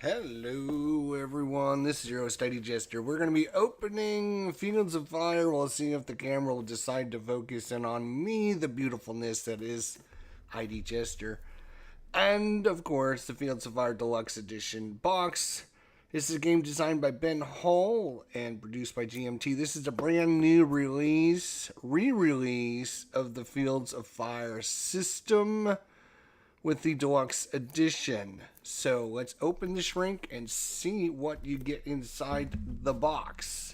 Hello everyone, this is your host ID Jester. We're going to be opening Fields of Fire. We'll see if the camera will decide to focus in on me, the beautifulness that is ID Jester. And of course, the Fields of Fire Deluxe Edition box. This is a game designed by Ben Hall and produced by GMT. This is a brand new re-release of the Fields of Fire system with the Deluxe Edition. So let's open the shrink and see what you get inside the box.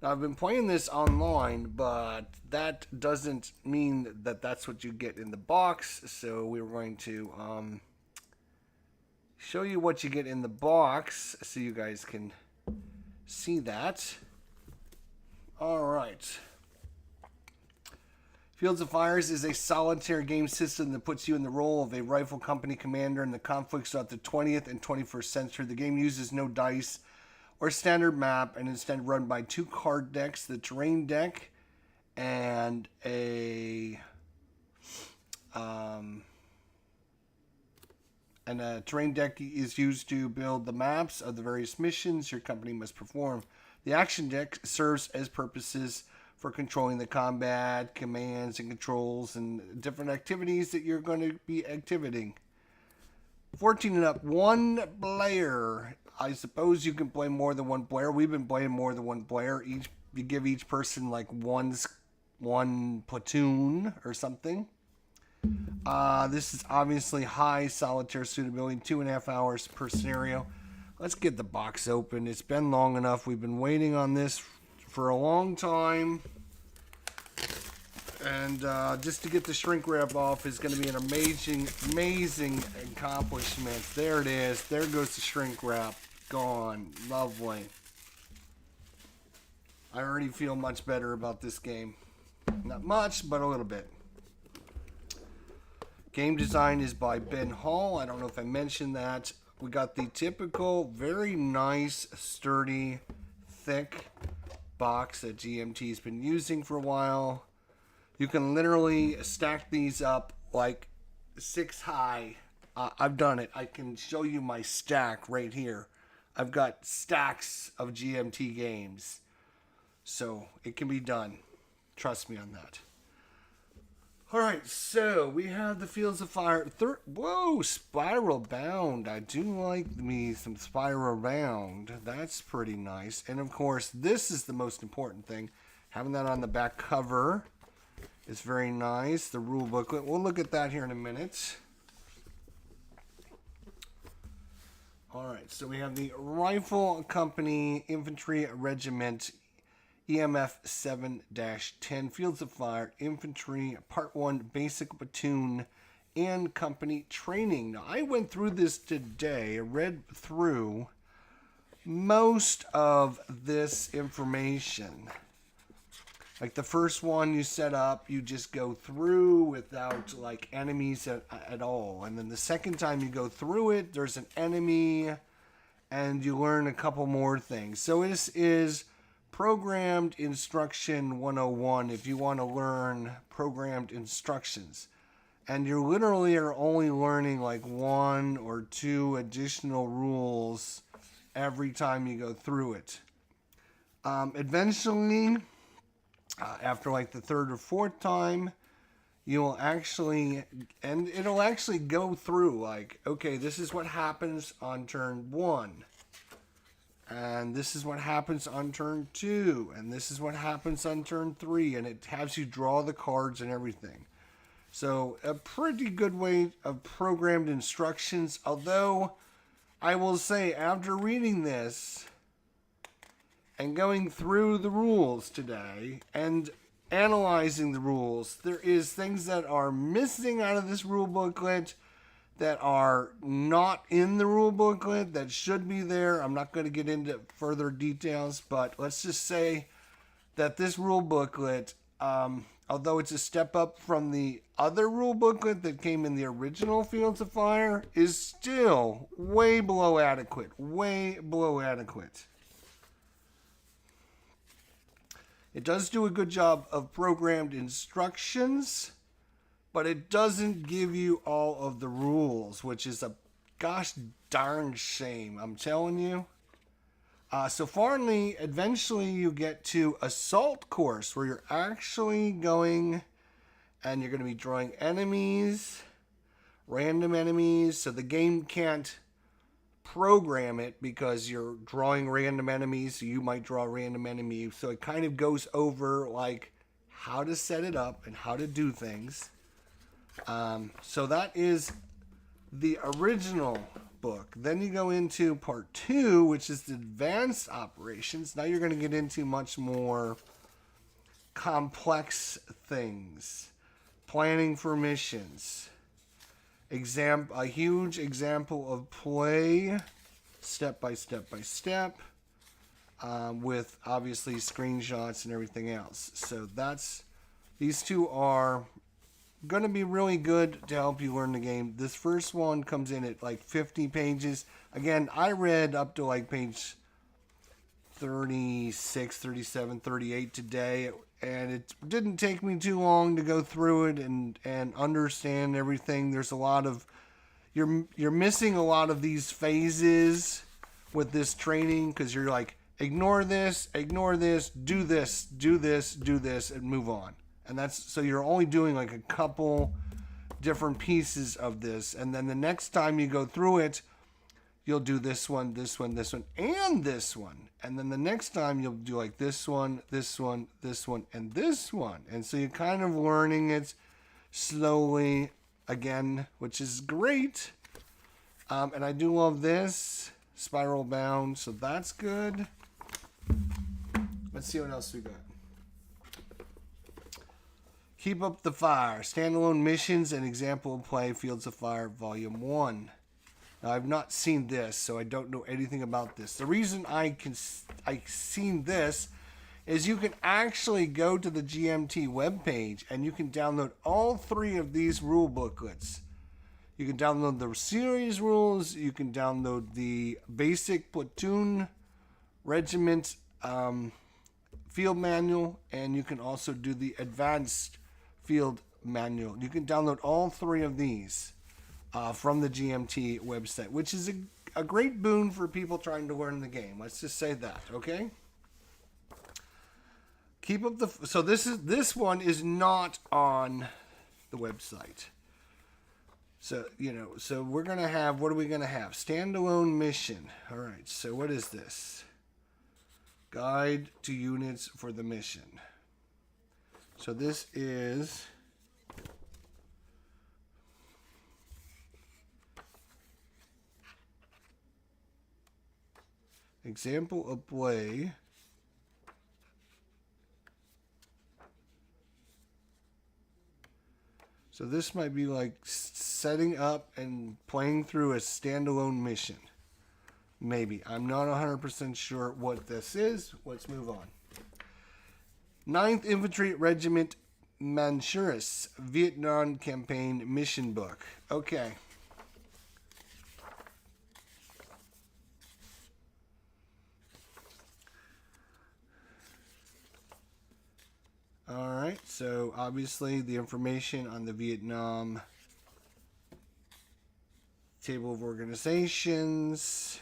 Now, I've been playing this online, but that doesn't mean that that's what you get in the box. So we're going to show you what you get in the box so you guys can see that. All right. Fields of Fires is a solitaire game system that puts you in the role of a rifle company commander in the conflicts throughout the 20th and 21st century. The game uses no dice or standard map and instead run by two card decks, the terrain deck and a terrain deck is used to build the maps of the various missions your company must perform. The action deck serves as purposes for controlling the combat, commands, and controls, and different activities that you're going to be activating. 14 and up, one player. I suppose you can play more than one player. We've been playing more than one player. You give each person like one platoon or something. This is obviously high solitaire suitability, 2.5 hours per scenario. Let's get the box open. It's been long enough. We've been waiting on this for a long time, and just to get the shrink wrap off is going to be an amazing accomplishment. There it is. There goes the shrink wrap. Gone. Lovely. I already feel much better about this game. Not much, but a little bit. Game design is by Ben Hall. I don't know if I mentioned that. We got the typical, very nice, sturdy, thick box that GMT has been using for a while. You can literally stack these up like 6 high. I've done it. I can show you my stack right here. I've got stacks of GMT games. So it can be done. Trust me on that. Alright, so we have the Fields of Fire. Whoa, Spiral Bound. I do like me some Spiral Bound. That's pretty nice. And of course, this is the most important thing. Having that on the back cover is very nice. The rule booklet. We'll look at that here in a minute. Alright, so we have the Rifle Company Infantry Regiment EMF 7-10 Fields of Fire Infantry Part 1 Basic Platoon and Company Training. Now, I went through this today, read through most of this information. Like the first one you set up, you just go through without like enemies at all. And then the second time you go through it, there's an enemy and you learn a couple more things. So this is Programmed Instruction 101 if you want to learn programmed instructions. And you literally are only learning like 1 or 2 additional rules every time you go through it. Eventually, after like the 3rd or 4th time, you'll actually, and it'll actually go through like, okay, this is what happens on turn 1. And this is what happens on turn 2. And this is what happens on turn 3. And it has you draw the cards and everything. So a pretty good way of programmed instructions. Although I will say after reading this and going through the rules today and analyzing the rules, there is things that are missing out of this rule booklet that are not in the rule booklet that should be there. I'm not going to get into further details, but let's just say that this rule booklet, although it's a step up from the other rule booklet that came in the original Fields of Fire, is still way below adequate. Way below adequate. It does do a good job of programmed instructions, but it doesn't give you all of the rules, which is a gosh darn shame, I'm telling you. So finally, eventually you get to Assault Course, where you're actually going and you're going to be drawing enemies, random enemies. So the game can't program it because you're drawing random enemies. So you might draw a random enemy. So it kind of goes over like how to set it up and how to do things. So that is the original book. Then you go into part 2, which is the advanced operations. Now you're going to get into much more complex things. Planning for missions. A huge example of play, step by step by step, with obviously screenshots and everything else. So these two are going to be really good to help you learn the game. This first one comes in at like 50 pages. Again, I read up to like page 36, 37, 38 today, and it didn't take me too long to go through it and understand everything. There's a lot of you're missing a lot of these phases with this training because you're like, ignore this, do this, and move on. And that's so you're only doing like a couple different pieces of this, and then the next time you go through it, you'll do this one, and this one. And then the next time you'll do like this one, and this one. And so you're kind of learning it slowly again, which is great. And I do love this, Spiral Bound, so that's good. Let's see what else we got. Keep Up the Fire, Standalone Missions and Example of Play, Fields of Fire, Volume 1. Now, I've not seen this, so I don't know anything about this. The reason I've seen this is you can actually go to the GMT webpage and you can download all 3 of these rule booklets. You can download the series rules, you can download the basic platoon regiment field manual, and you can also do the advanced field manual. You can download all 3 of these from the GMT website, which is a great boon for people trying to learn the game. Let's just say that, okay? So this one is not on the website. So, so we're going to have, what are we going to have? Standalone mission. All right, so what is this? Guide to units for the mission. So this is example of play. So this might be like setting up and playing through a standalone mission. Maybe. I'm not 100% sure what this is. Let's move on. 9th Infantry Regiment Manchuris Vietnam Campaign Mission Book. Okay. All right. So obviously the information on the Vietnam Table of Organizations.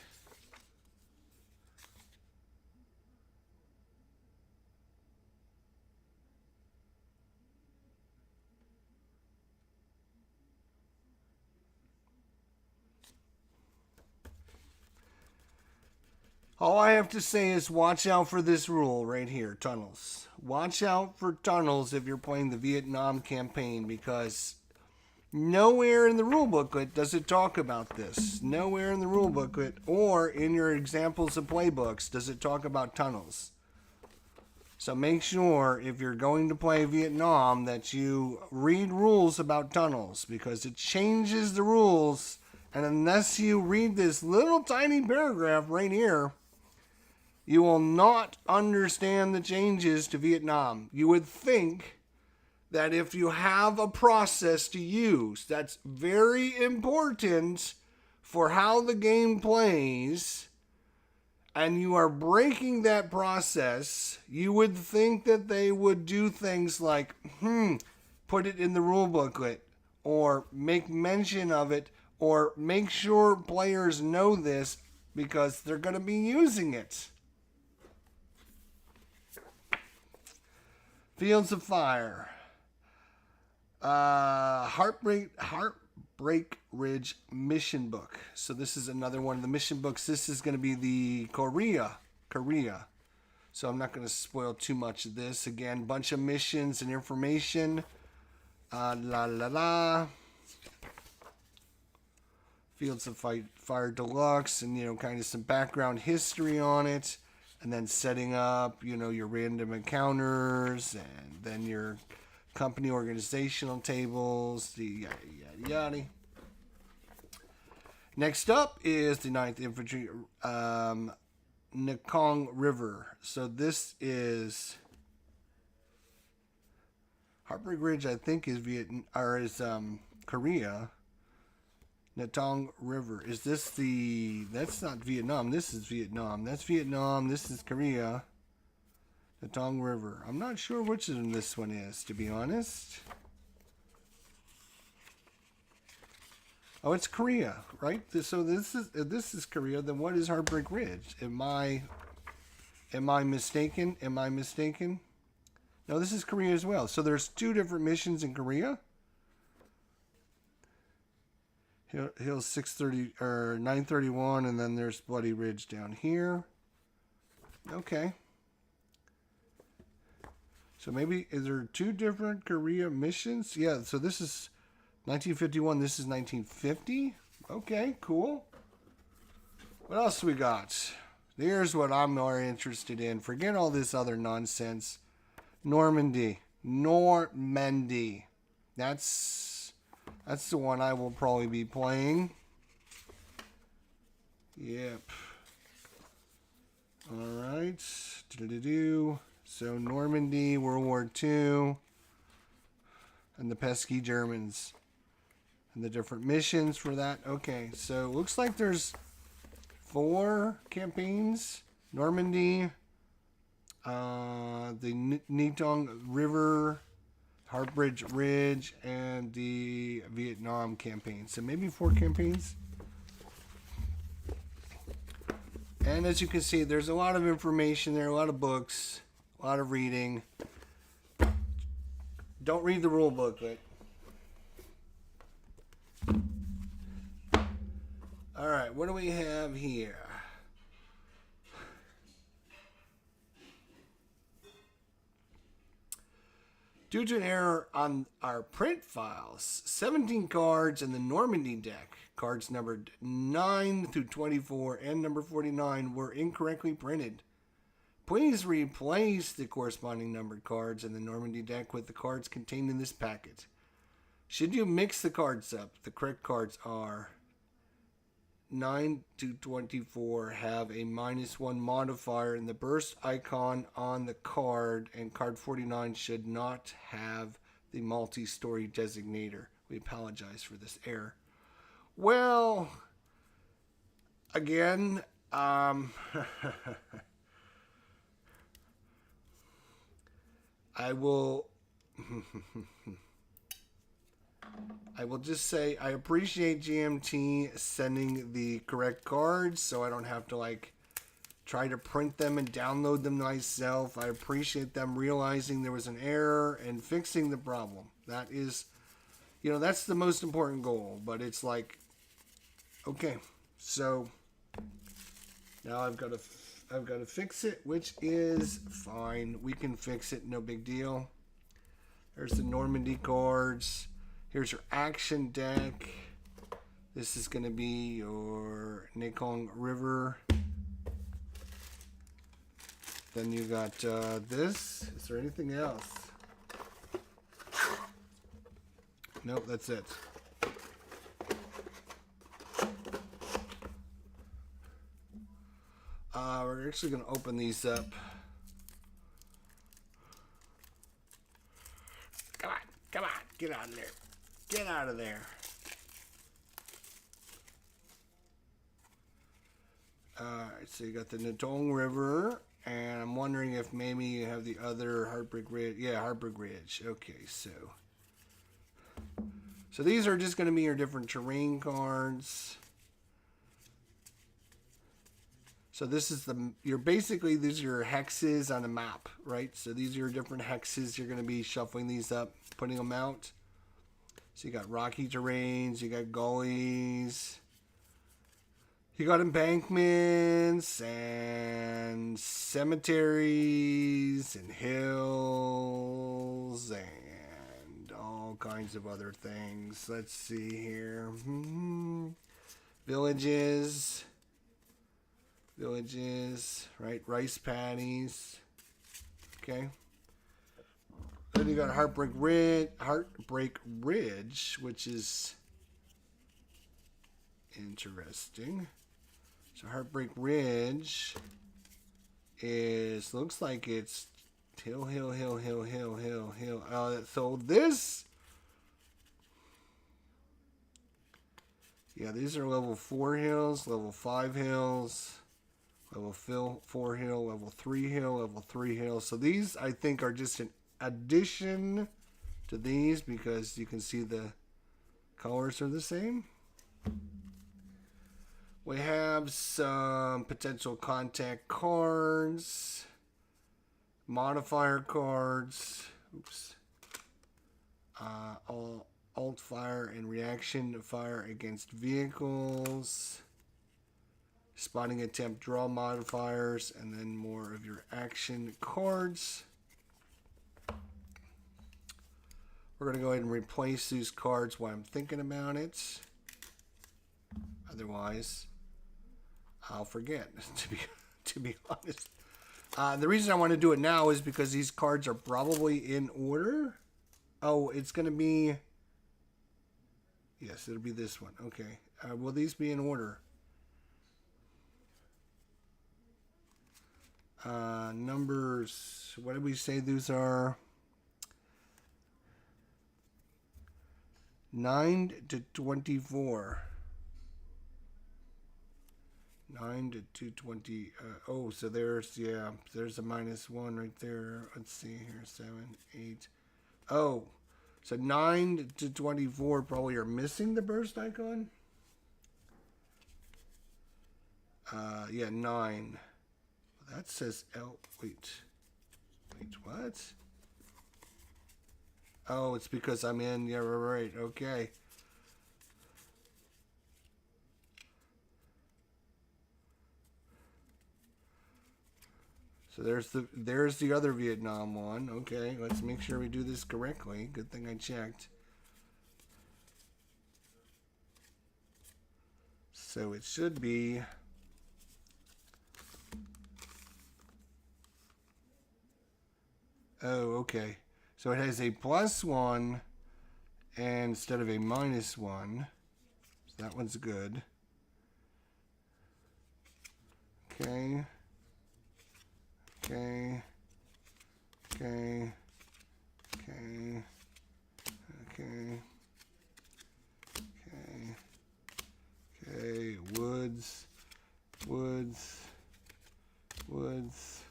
All I have to say is watch out for this rule right here, tunnels. Watch out for tunnels if you're playing the Vietnam campaign, because nowhere in the rule booklet does it talk about this. Nowhere in the rule booklet or in your examples of playbooks does it talk about tunnels. So make sure if you're going to play Vietnam that you read rules about tunnels, because it changes the rules. And unless you read this little tiny paragraph right here, you will not understand the changes to Vietnam. You would think that if you have a process to use that's very important for how the game plays, and you are breaking that process, you would think that they would do things like, put it in the rule booklet, or make mention of it, Or make sure players know this because they're going to be using it. Fields of Fire. Heartbreak Ridge mission book. So this is another one of the mission books. This is going to be the Korea. So I'm not going to spoil too much of this. Again, bunch of missions and information. Fields of Fire Deluxe, and kind of some background history on it, and then setting up your random encounters, and then your company organizational tables, the yada yada yada. Next up is the 9th Infantry Mekong River. So this is Heartbreak Ridge, I think, is Korea. Mekong River. Is this that's not Vietnam. This is Vietnam. That's Vietnam. This is Korea. Mekong River. I'm not sure which of them this one is, to be honest. Oh, it's Korea, right? So this is Korea. Then what is Heartbreak Ridge? Am I mistaken? No, this is Korea as well. So there's 2 different missions in Korea. Hill 630 or 931, and then there's Bloody Ridge down here. Okay. So maybe is there 2 different Korea missions? Yeah. So this is 1951. This is 1950. Okay. Cool. What else we got? Here's what I'm more interested in. Forget all this other nonsense. Normandy. That's the one I will probably be playing. Yep. Alright. So Normandy, World War II. And the pesky Germans. And the different missions for that. Okay, so it looks like there's 4 campaigns. Normandy. The Mekong River. Heartbreak Ridge, and the Vietnam campaign. So maybe 4 campaigns. And as you can see, there's a lot of information there, a lot of books, a lot of reading. Don't read the rule booklet. All right, what do we have here? Due to an error on our print files, 17 cards in the Normandy deck, cards numbered 9 through 24 and number 49, were incorrectly printed. Please replace the corresponding numbered cards in the Normandy deck with the cards contained in this packet. Should you mix the cards up, the correct cards are 9 to 24 have a -1 modifier in the burst icon on the card, and card 49 should not have the multi-story designator. We apologize for this error. Well, again, I will just say I appreciate GMT sending the correct cards so I don't have to try to print them and download them myself. I appreciate them realizing there was an error and fixing the problem. That is, that's the most important goal. But it's okay, so now I've got to fix it, which is fine. We can fix it, no big deal. There's the Normandy cards. Here's your action deck. This is going to be your Mekong River. Then you got this. Is there anything else? Nope, that's it. We're actually going to open these up. Come on, get out of there. Get out of there. Alright, so you got the Mekong River, and I'm wondering if maybe you have the other Heartbreak Ridge. Yeah, Heartbreak Ridge. Okay, so So these are just going to be your different terrain cards. So this is basically, these are your hexes on a map, right? So these are your different hexes. You're going to be shuffling these up, putting them out. So you got rocky terrains, you got gullies, you got embankments and cemeteries and hills and all kinds of other things. Let's see here. Villages, right? Rice paddies. Okay. Then you got Heartbreak Ridge, which is interesting. So Heartbreak Ridge looks like it's hill. So this, yeah, these are level 4 hills, level 5 hills, level 4 hill, level 3 hill, level 3 hill. So these, I think, are just an addition to these because you can see the colors are the same. We have some potential contact cards, modifier cards, alt fire and reaction fire against vehicles, spotting attempt draw modifiers, and then more of your action cards. We're going to go ahead and replace these cards while I'm thinking about it. Otherwise, I'll forget, to be honest. The reason I want to do it now is because these cards are probably in order. Oh, it's going to be... Yes, it'll be this one. Okay. Will these be in order? Numbers... What did we say these are? 9 to 24. 9 to 220. Oh, so there's, yeah, there's a -1 right there. Let's see here. 7, 8. Oh, so 9 to 24 probably are missing the burst icon. Yeah, 9. That says L. Wait, what? Oh, it's because I'm in. Yeah, right. Okay. So there's the other Vietnam one. Okay, let's make sure we do this correctly. Good thing I checked. So it should be oh, okay. So it has a +1 and instead of a -1. So that one's good. Okay. Okay. Okay. Okay. Okay. Okay. Okay. Woods. Woods. Woods.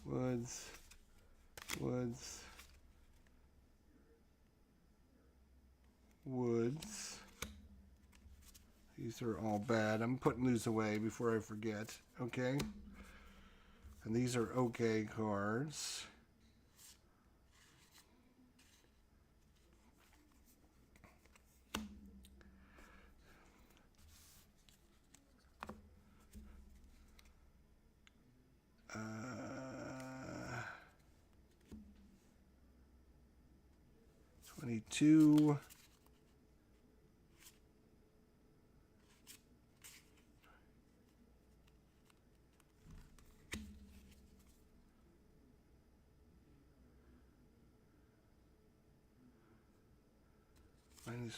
Woods. Woods. Woods. These are all bad. I'm putting these away before I forget. Okay. And these are okay cards. Uh, 22. -1.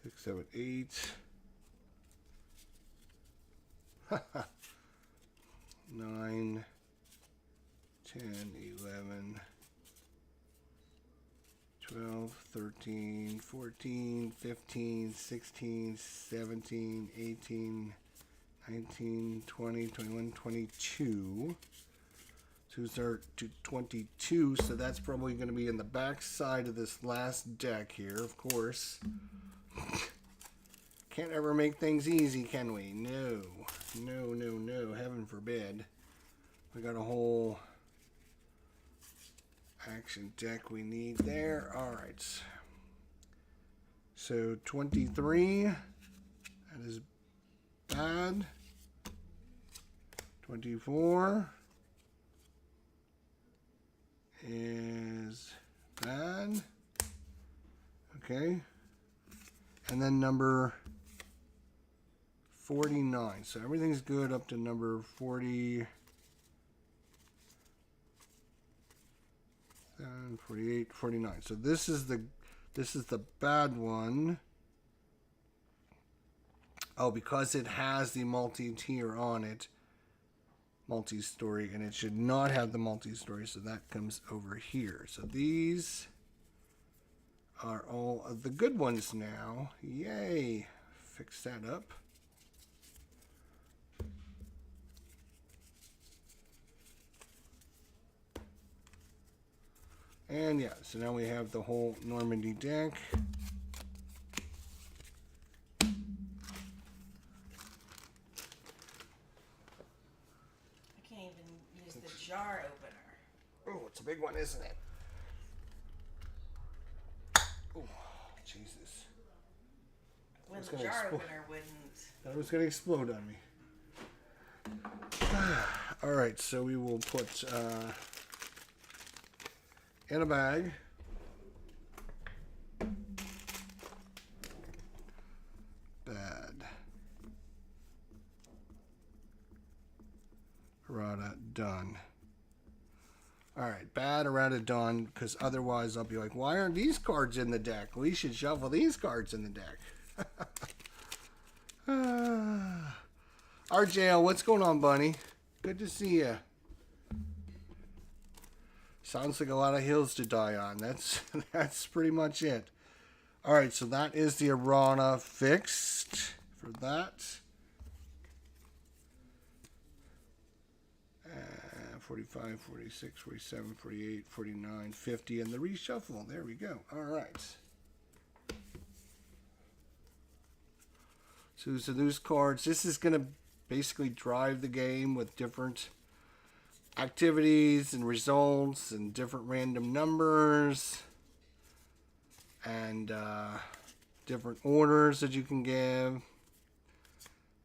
6, 7, 8. 9, 10, 11, 12, 13, 14, 15, 16, 17, 18, 19, 20, 21, 22. So start to 22, so that's probably going to be in the back side of this last deck here, of course. Can't ever make things easy, can we? No. No, no, no. Heaven forbid. We got a whole action deck we need there. Alright. So 23. That is bad. 24 is bad. Okay. And then number 49. So everything's good up to number 40. 48, 49. So this is the bad one. Oh, because it has the multi-tier on it, multi-story, and it should not have the multi-story, so that comes over here. So these are all of the good ones now. Yay! Fix that up. And yeah, so now we have the whole Normandy deck. I can't even use the jar opener. Oh, it's a big one, isn't it? Oh, Jesus. When the jar opener wouldn't. That was going to explode on me. All right, so we will put in a bag. Bad. Errata done. All right, bad errata done, because otherwise I'll be like, why aren't these cards in the deck? We should shuffle these cards in the deck. RJL, what's going on, Bunny? Good to see you. Sounds like a lot of hills to die on. That's pretty much it. All right, so that is the errata fixed for that. 45, 46, 47, 48, 49, 50, and the reshuffle. There we go. All right. So those cards, this is going to basically drive the game with different activities and results and different random numbers and different orders that you can give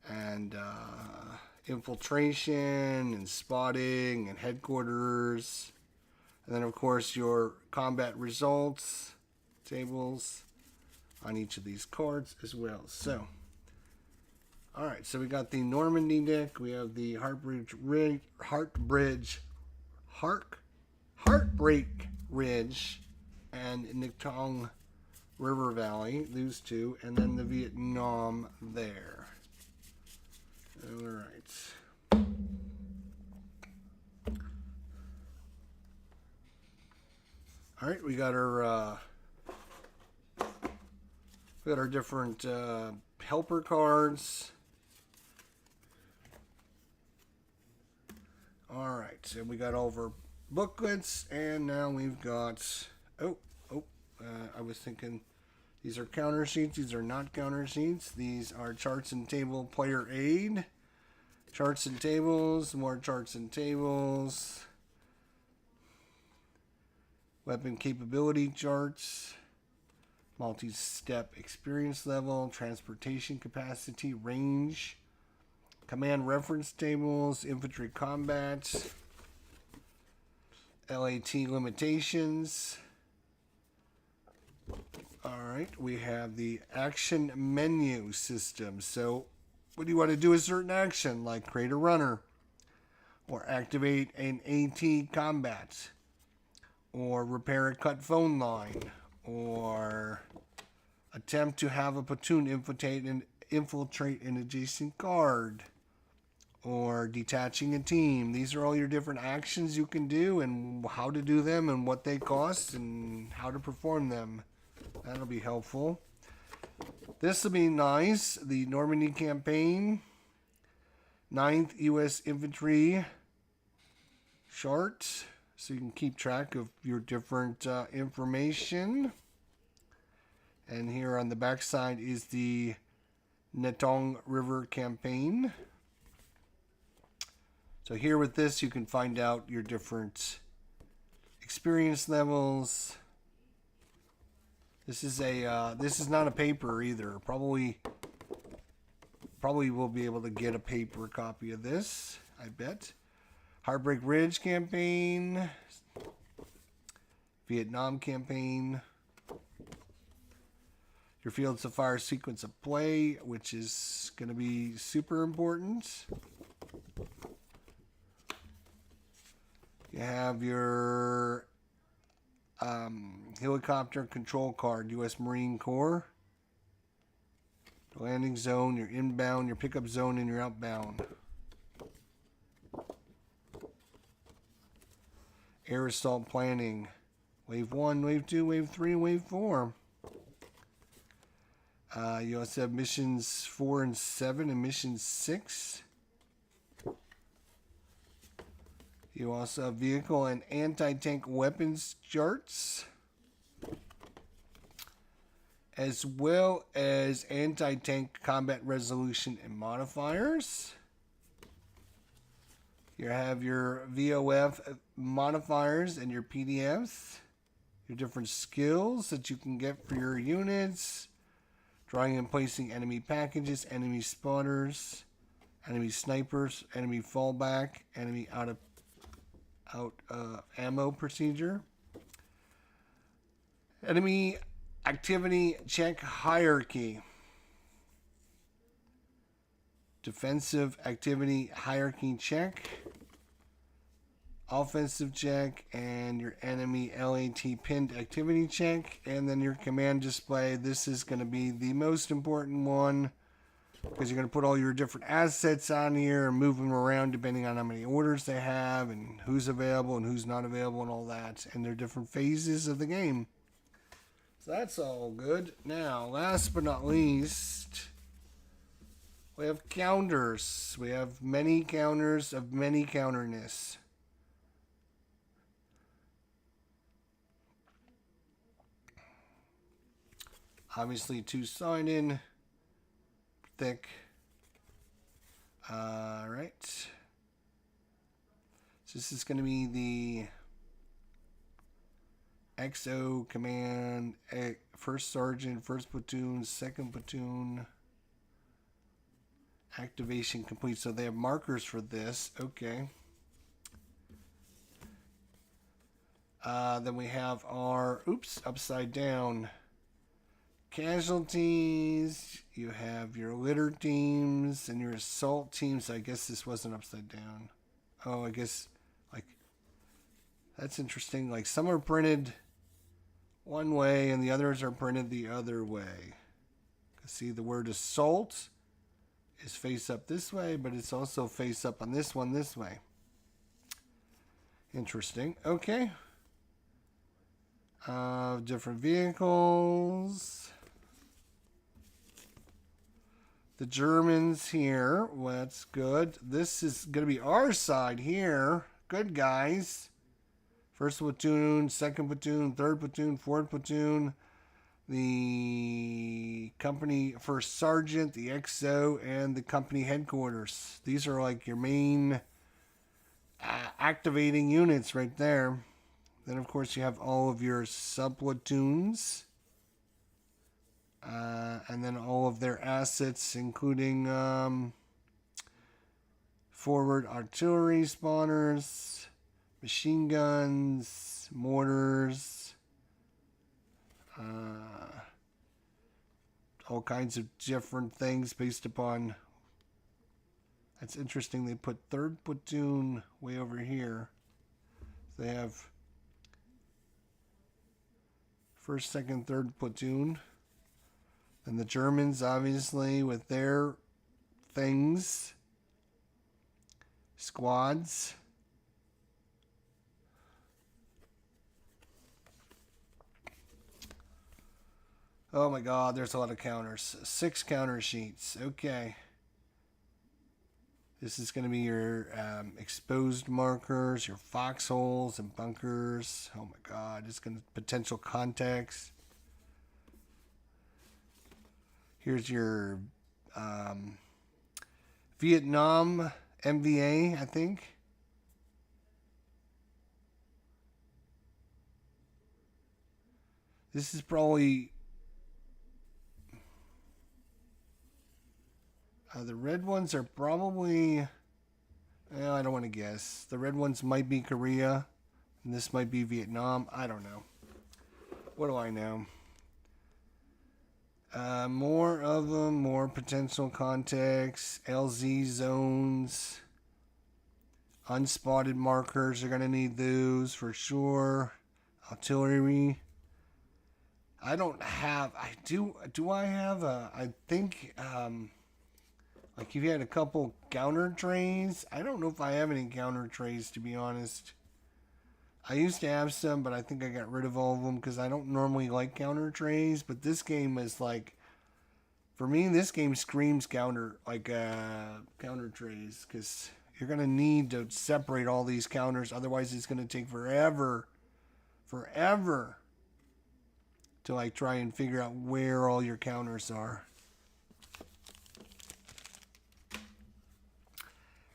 and infiltration and spotting and headquarters, and then of course your combat results tables on each of these cards as well. So alright, so we got the Normandy deck, we have the Heartbreak Ridge and Nictong River Valley, those two, and then the Vietnam there. Alright. Alright, we got our different helper cards. Alright, so we got all of our booklets, and now we've got, I was thinking these are counter sheets. These are not counter sheets. These are charts and table player aid. Charts and tables, more charts and tables. Weapon capability charts. Multi-step experience level, transportation capacity, range. Command reference tables, infantry combat. LAT limitations. Alright, we have the action menu system. So, what do you want to do a certain action, like create a runner, or activate an AT combat, or repair a cut phone line, or attempt to have a platoon infiltrate an adjacent guard, or detaching a team. These are all your different actions you can do and how to do them and what they cost and how to perform them. That'll be helpful. This will be nice. The Normandy campaign, 9th U.S. Infantry chart, so you can keep track of your different information. And here on the back side is the Netong River campaign. So here with this, you can find out your different experience levels. This is not a paper either. Probably will be able to get a paper copy of this, I bet. Heartbreak Ridge campaign, Vietnam campaign, your Fields of Fire sequence of play, which is going to be super important. You have your helicopter control card, U.S. Marine Corps. The landing zone, your inbound, your pickup zone, and your outbound. Air assault planning. Wave 1, Wave 2, Wave 3, Wave 4. You also have missions 4 and 7 and mission 6. You also have vehicle and anti-tank weapons charts, as well as anti-tank combat resolution and modifiers. You have your VOF modifiers and your PDFs, your different skills that you can get for your units, drawing and placing enemy packages, enemy spotters, enemy snipers, enemy fallback, enemy out ammo procedure, enemy activity check hierarchy, defensive activity hierarchy check, offensive check, and your enemy LAT pinned activity check, and then your command display. This is going to be the most important one because you're going to put all your different assets on here and move them around depending on how many orders they have and who's available and who's not available and all that, and their different phases of the game. So that's all good. Now, last but not least, we have counters. We have many counters of many counterness. Obviously, two-sided, thick. All right. So this is going to be the XO command, first sergeant, first platoon, second platoon. Activation complete. So they have markers for this. Okay. Then we have our, upside down. Casualties, you have your litter teams and your assault teams. I guess this wasn't upside down. Oh, I guess, like, that's interesting. Like, some are printed one way and the others are printed the other way. See, the word assault is face up this way, but it's also face up on this one this way. Interesting. Okay. Different vehicles. The Germans here, well, that's good. This is going to be our side here. Good guys. First platoon, second platoon, third platoon, fourth platoon. The company first sergeant, the XO, and the company headquarters. These are like your main activating units right there. Then, of course, you have all of your sub-platoons. And then all of their assets, including forward artillery spawners, machine guns, mortars, all kinds of different things based upon. That's interesting. They put third platoon way over here. They have first, second, third platoon. And the Germans, obviously, with their things. squads. Oh my god, there's a lot of counters. 6 counter sheets. Okay. This is going to be your exposed markers, your foxholes and bunkers. Oh my god, it's going to potential context. Here's your Vietnam MVA, I think. This is probably the red ones are probably, well, I don't want to guess. The red ones might be Korea, and this might be Vietnam. I don't know. What do I know? More of them, more potential context, LZ zones, unspotted markers. You're going to need those for sure. Artillery. I don't have, do I have I think, like if you had a couple counter trays, I don't know if I have any counter trays, to be honest. I used to have some, but I think I got rid of all of them because I don't normally like counter trays. But this game is like, for me, this game screams counter trays, because you're going to need to separate all these counters. Otherwise, it's going to take forever to like try and figure out where all your counters are.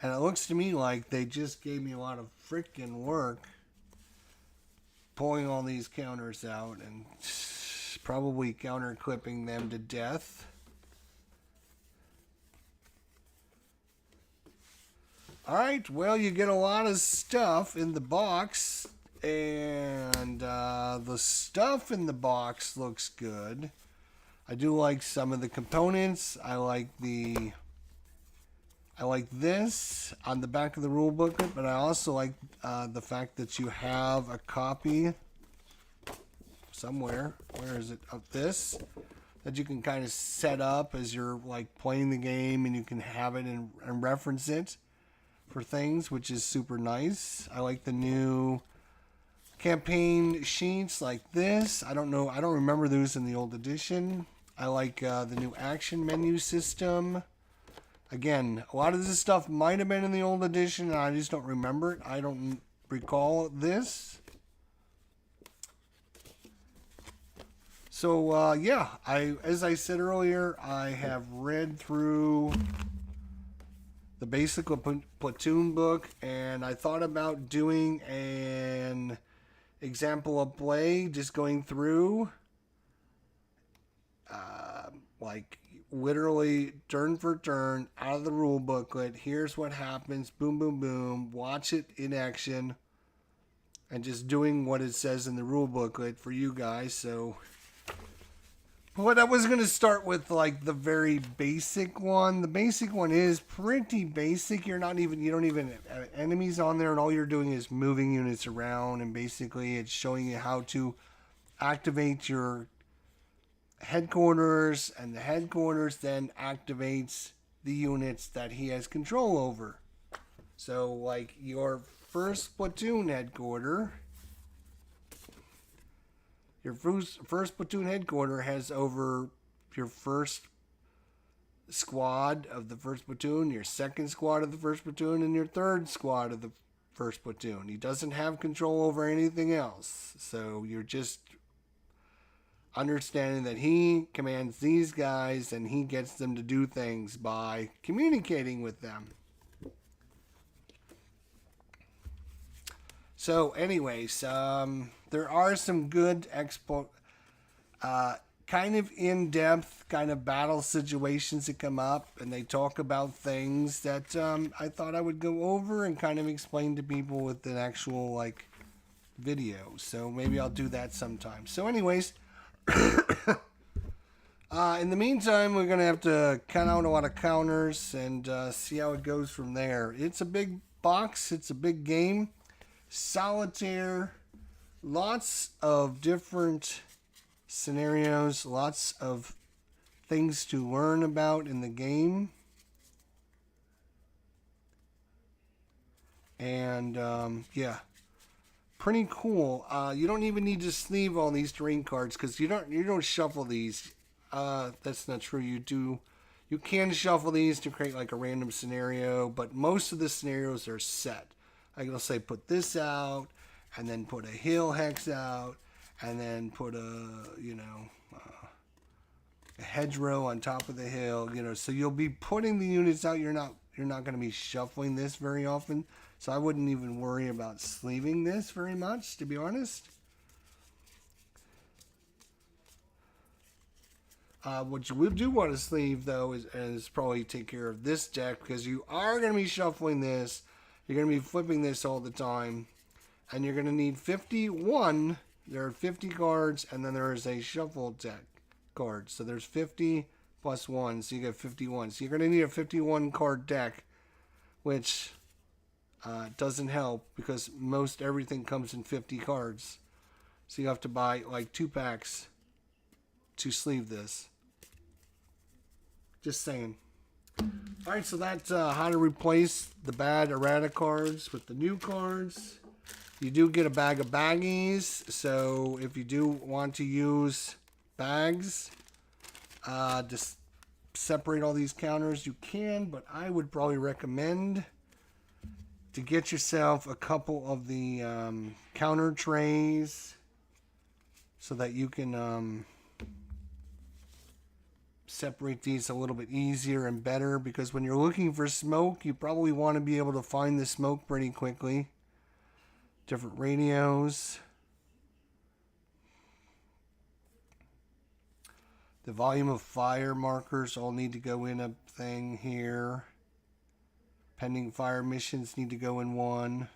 And it looks to me like they just gave me a lot of freaking work pulling all these counters out and probably counter clipping them to death. Alright, well, you get a lot of stuff in the box, and the stuff in the box looks good. I do like some of the components. I like this on the back of the rule booklet, but I also like the fact that you have a copy somewhere. Where is it? Of this, that you can kind of set up as you're like playing the game, and you can have it and reference it for things, which is super nice. I like the new campaign sheets like this. I don't know. I don't remember those in the old edition. I like the new action menu system. Again, a lot of this stuff might have been in the old edition, and I just don't remember it. I don't recall this. So, yeah, as I said earlier, I have read through the basic platoon book, and I thought about doing an example of play, just going through, like, literally turn for turn out of the rule booklet. Here's what happens, boom boom boom, watch it in action, and just doing what it says in the rule booklet for you guys. So what I was going to start with, like, the very basic one. The basic one is pretty basic. You don't even have enemies on there, and all you're doing is moving units around, and basically it's showing you how to activate your headquarters, and the headquarters then activates the units that he has control over. So, like, your first platoon headquarter, your first platoon headquarter has over your first squad of the first platoon, your second squad of the first platoon, and your third squad of the first platoon. He doesn't have control over anything else. So you're just understanding that he commands these guys, and he gets them to do things by communicating with them. So anyways, there are some good kind of in-depth kind of battle situations that come up, and they talk about things that I thought I would go over and kind of explain to people with an actual, like, video. So maybe I'll do that sometime. So anyways, in the meantime, we're going to have to count out a lot of counters and see how it goes from there. It's a big box. It's a big game. Solitaire. Lots of different scenarios. Lots of things to learn about in the game. And yeah, pretty cool. You don't even need to sleeve all these terrain cards because you don't shuffle these. That's not true. You can shuffle these to create like a random scenario, but most of the scenarios are set. Like it'll say put this out, and then put a hill hex out, and then put a hedgerow on top of the hill. So you'll be putting the units out. You're not going to be shuffling this very often. So I wouldn't even worry about sleeving this very much, to be honest. What you would do want to sleeve, though, is probably take care of this deck, because you are going to be shuffling this. You're going to be flipping this all the time. And you're going to need 51. There are 50 cards, and then there is a shuffle deck card. So there's 50 plus 1, so you get 51. So you're going to need a 51 card deck, which doesn't help because most everything comes in 50 cards. So you have to buy like 2 packs to sleeve this. Just saying. Alright, so that's how to replace the bad errata cards with the new cards. You do get a bag of baggies, so if you do want to use bags to separate all these counters, you can, but I would probably recommend to get yourself a couple of the counter trays so that you can separate these a little bit easier and better, because when you're looking for smoke, you probably want to be able to find the smoke pretty quickly. Different radios. The volume of fire markers all need to go in a thing here. Pending fire missions need to go in one.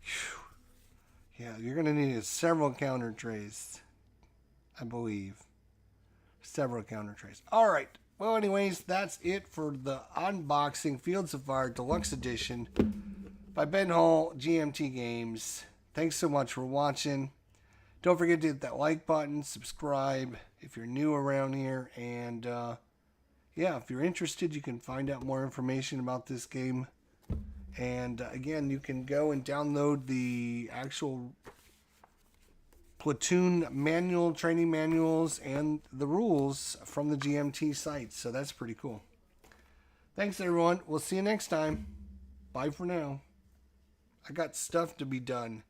Whew. Yeah, you're going to need several counter trays, I believe. Several counter trays. All right. Well, anyways, that's it for the unboxing Fields of Fire Deluxe Edition by Ben Hall, GMT Games. Thanks so much for watching. Don't forget to hit that like button, subscribe if you're new around here, and yeah, if you're interested, you can find out more information about this game. And again, you can go and download the actual platoon manual, training manuals, and the rules from the GMT site. So that's pretty cool. Thanks, everyone. We'll see you next time. Bye for now. I got stuff to be done.